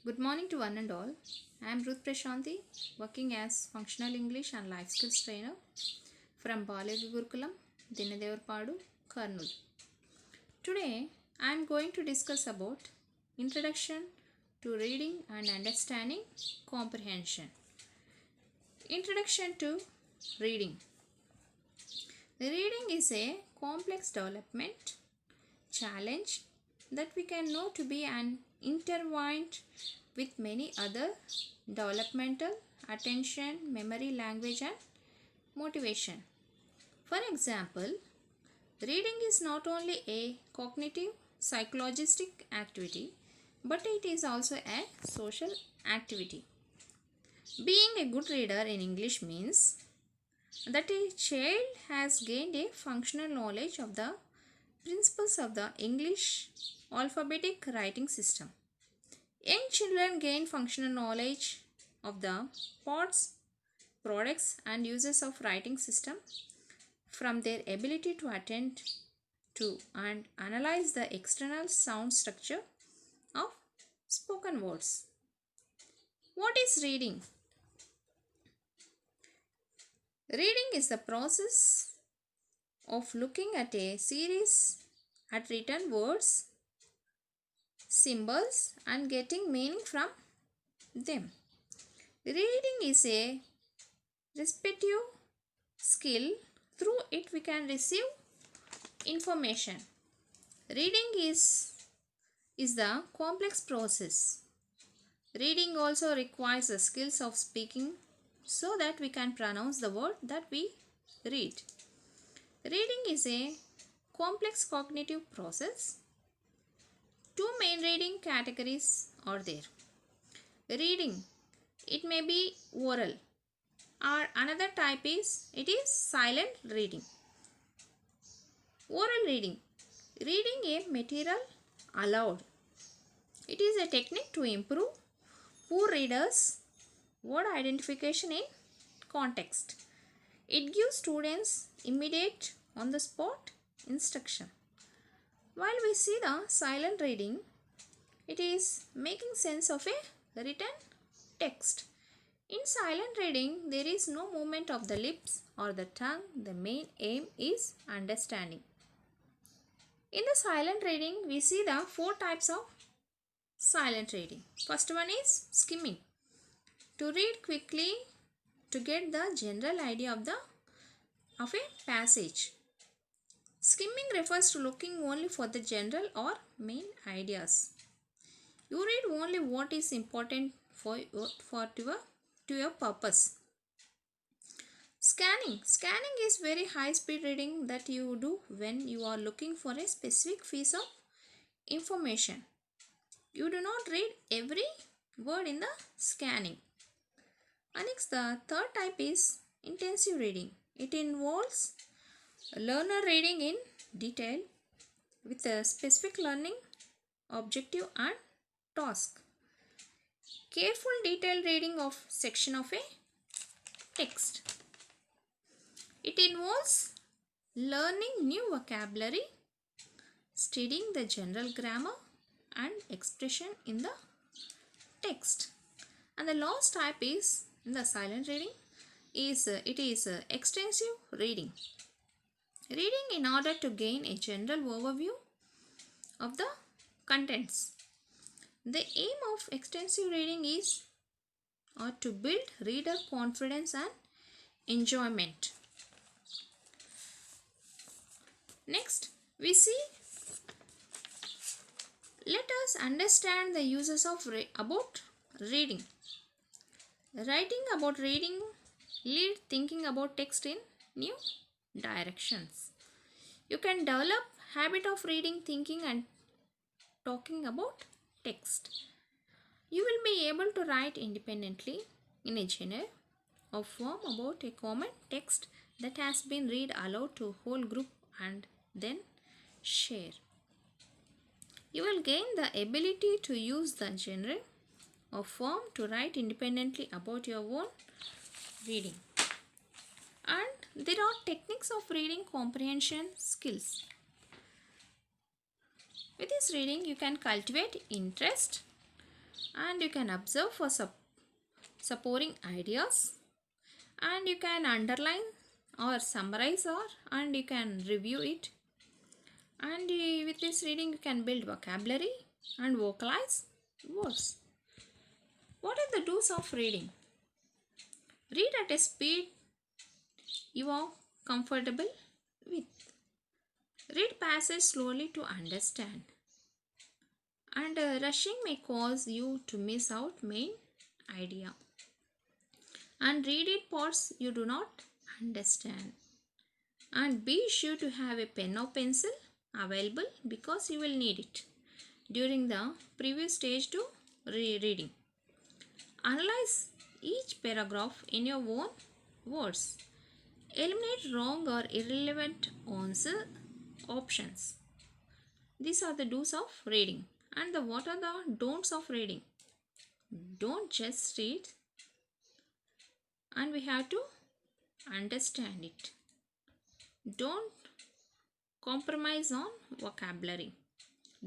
Good morning to one and all. I am Ruthprasanthi, working as Functional English and Life Skills Trainer from Balagi Gurukulam, Dinadevarpadu, Kurnool. Today, I am going to discuss about Introduction to Reading and Understanding Comprehension. Introduction to Reading. Reading is a complex development challenge that we can know to be an intertwined with many other developmental, attention, memory, language and motivation. For example, reading is not only a cognitive psychologistic activity, but it is also a social activity. Being a good reader in English means that a child has gained a functional knowledge of the principles of the English alphabetic writing system. Young children gain functional knowledge of the parts, products and uses of writing system from their ability to attend to and analyze the external sound structure of spoken words. What is reading? Reading is the process of looking at a series at written words, symbols and getting meaning from them. Reading is a respective skill. Through it we can receive information. Reading is the complex process. Reading also requires the skills of speaking so that we can pronounce the word that we read. Reading is a complex cognitive process. Two main reading categories are there. Reading, it may be oral, or another type is silent reading. Oral reading, reading a material aloud. It is a technique to improve poor readers' word identification in context. It gives students immediate on the spot instruction. While we see the silent reading, it is making sense of a written text. In silent reading, there is no movement of the lips or the tongue. The main aim is understanding. In the silent reading, we see the four types of silent reading. First one is skimming. To read quickly to get the general idea of a passage. Skimming refers to looking only for the general or main ideas. You read only what is important to your purpose. Scanning. Scanning is very high speed reading that you do when you are looking for a specific piece of information. You do not read every word in the scanning. And next, the third type is intensive reading. It involves learner reading in detail with a specific learning objective and task. Careful detailed reading of section of a text. It involves learning new vocabulary, studying the general grammar and expression in the text. And the last type is in the silent reading is extensive reading. Reading in order to gain a general overview of the contents. The aim of extensive reading is to build reader confidence and enjoyment. Next, we see, let us understand the uses of about reading. Writing about reading lead thinking about text in new directions. You can develop habit of reading, thinking and talking about text. You will be able to write independently in a genre or form about a common text that has been read aloud to a whole group and then share. You will gain the ability to use the genre or form to write independently about your own reading. And there are techniques of reading comprehension skills. With this reading, you can cultivate interest and you can observe for supporting ideas, and you can underline or summarize and you can review it, and with this reading you can build vocabulary and vocalize words. What are the do's of reading? Read at a speed you are comfortable with. Read passage slowly to understand, and rushing may cause you to miss out main idea, and read it parts you do not understand, and be sure to have a pen or pencil available because you will need it during the previous stage to reading. Analyze each paragraph in your own words. Eliminate wrong or irrelevant answer options. These are the do's of reading. And what are the don'ts of reading? Don't just read, and we have to understand it. Don't compromise on vocabulary.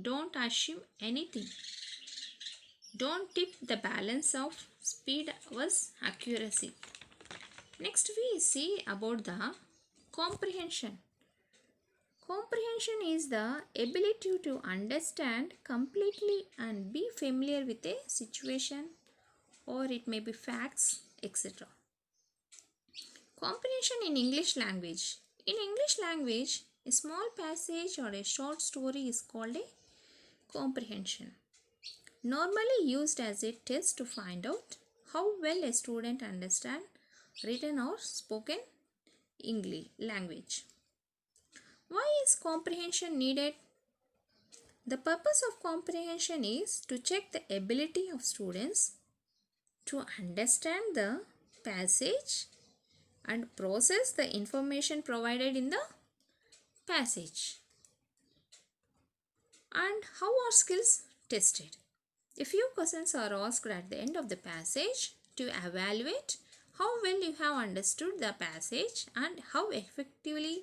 Don't assume anything. Don't tip the balance of speed versus accuracy. Next we see about the comprehension. Comprehension is the ability to understand completely and be familiar with a situation, or it may be facts, etc. Comprehension in English language. In English language, a small passage or a short story is called a comprehension. Normally used as a test to find out how well a student understands written or spoken English language. Why is comprehension needed? The purpose of comprehension is to check the ability of students to understand the passage and process the information provided in the passage. And how are skills tested? A few questions are asked at the end of the passage to evaluate how well you have understood the passage and how effectively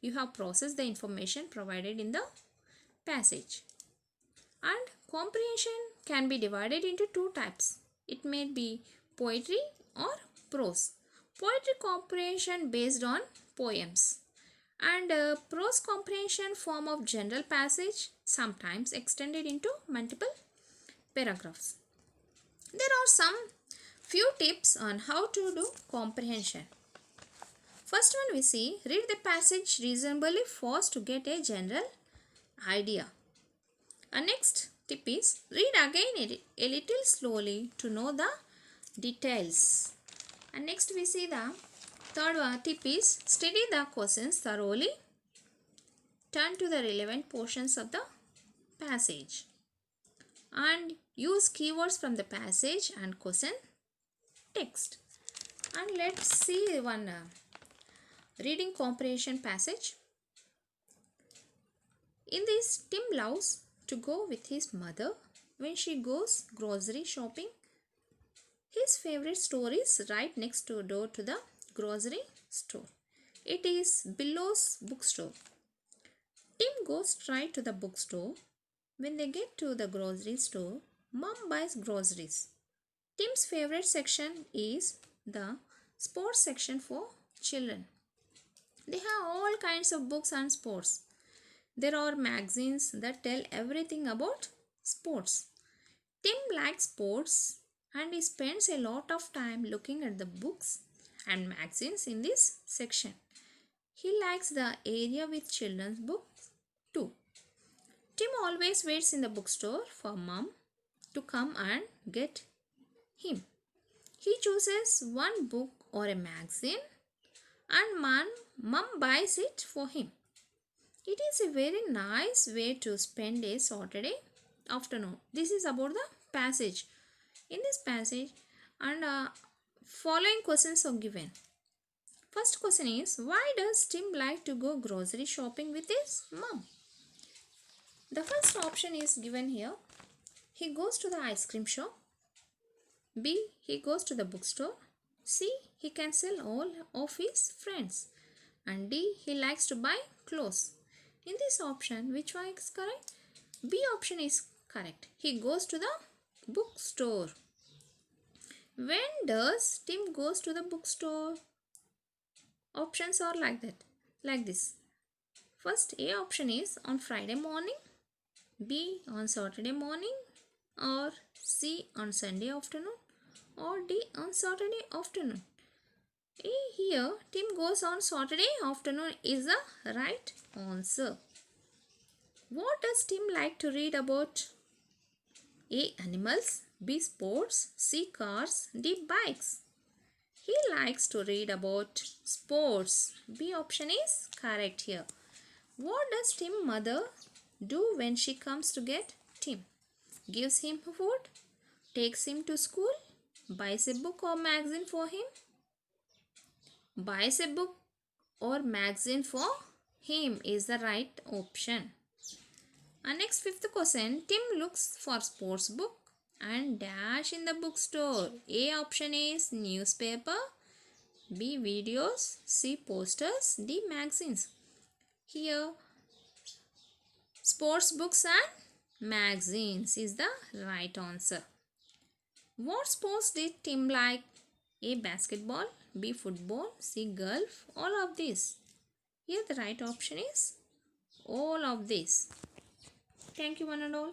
you have processed the information provided in the passage. And comprehension can be divided into two types. It may be poetry or prose. Poetry comprehension based on poems, and prose comprehension form of general passage, sometimes extended into multiple paragraphs. There are some few tips on how to do comprehension. First one we see, read the passage reasonably fast to get a general idea. And next tip is, read again a little slowly to know the details. And next we see the third tip is, study the questions thoroughly. Turn to the relevant portions of the passage and use keywords from the passage and question text. And let's see one reading comprehension passage. In this, Tim loves to go with his mother when she goes grocery shopping. His favorite store is right next door to the grocery store. It is Billow's bookstore. Tim goes straight to the bookstore. When they get to the grocery store, Mom buys groceries. Tim's favorite section is the sports section for children. They have all kinds of books on sports. There are magazines that tell everything about sports. Tim likes sports and he spends a lot of time looking at the books and magazines in this section. He likes the area with children's books too. Tim always waits in the bookstore for Mom to come and get him. He chooses one book or a magazine and Mom buys it for him. It is a very nice way to spend a Saturday afternoon. This is about the passage. In this passage, and following questions are given. First question is, why does Tim like to go grocery shopping with his mom? The first option is given here. He goes to the ice cream shop. B. He goes to the bookstore. C. He can sell all of his friends. And D. He likes to buy clothes. In this option, which one is correct? B option is correct. He goes to the bookstore. When does Tim goes to the bookstore? Options are like that, like this. First, A option is on Friday morning, B on Saturday morning, or C on Sunday afternoon, or D on Saturday afternoon. Here, Tim goes on Saturday afternoon is the right answer. What does Tim like to read about? A. Animals, B. Sports, C. Cars, D. Bikes. He likes to read about sports. B option is correct here. What does Tim's mother do when she comes to get Tim? Gives him food, takes him to school, buys a book or magazine for him? Buys a book or magazine for him is the right option. And next fifth question, Tim looks for sports book and dash in the bookstore. A option is newspaper, B videos, C posters, D magazines. Here sports books and magazines is the right answer. What sports did Tim like? A basketball, B football, C golf, all of these. Here the right option is all of these. Thank you one and all.